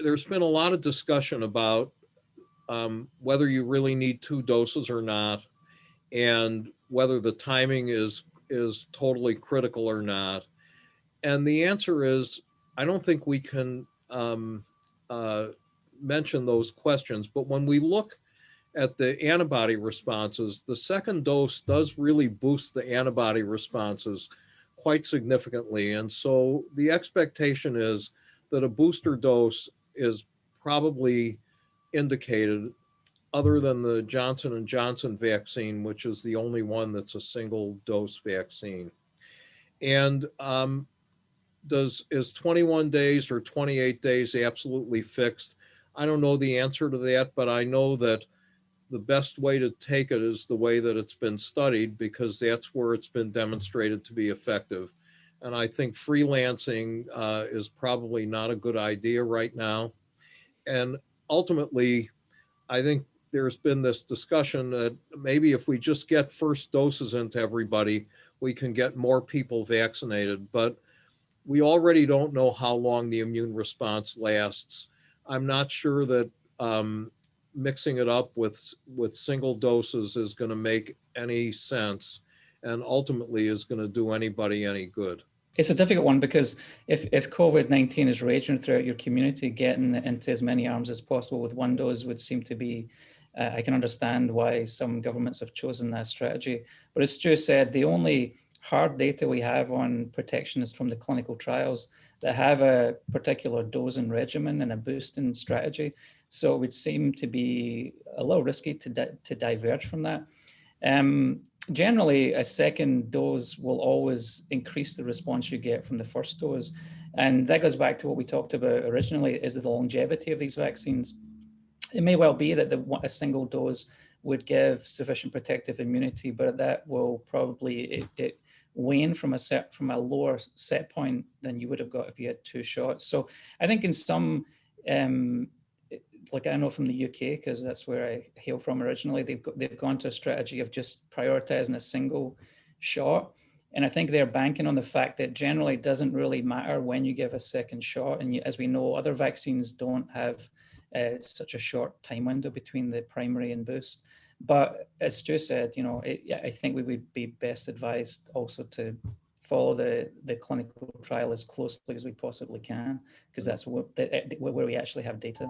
there's been a lot of discussion about whether you really need two doses or not, and whether the timing is totally critical or not. And the answer is, I don't think we can uh, mention those questions. But when we look at the antibody responses, the second dose does really boost the antibody responses quite significantly. And so the expectation is that a booster dose is probably indicated, other than the Johnson and Johnson vaccine, which is the only one that's a single dose vaccine. And does is 21 days or 28 days absolutely fixed? I don't know the answer to that, but I know that the best way to take it is the way that it's been studied, because that's where it's been demonstrated to be effective. And I think freelancing is probably not a good idea right now. And ultimately, I think there's been this discussion that maybe if we just get first doses into everybody, we can get more people vaccinated. But we already don't know how long the immune response lasts. I'm not sure that mixing it up with single doses is going to make any sense, and ultimately is going to do anybody any good. It's a difficult one because if COVID-19 is raging throughout your community, getting into as many arms as possible with one dose would seem to be, I can understand why some governments have chosen that strategy. But as Stu said, the only hard data we have on protection is from the clinical trials that have a particular dosing regimen and a boosting strategy. So it would seem to be a little risky to diverge from that. Generally, a second dose will always increase the response you get from the first dose. And that goes back to what we talked about originally, is the longevity of these vaccines. It may well be that a single dose would give sufficient protective immunity, but that will probably it wane from a lower set point than you would have got if you had two shots. So I think in some, like I know from the UK, because that's where I hail from originally, they've gone to a strategy of just prioritizing a single shot. And I think they're banking on the fact that generally it doesn't really matter when you give a second shot. And as we know, other vaccines don't have such a short time window between the primary and boost. But as Stu said, I think we would be best advised also to follow the clinical trial as closely as we possibly can, because that's where we actually have data.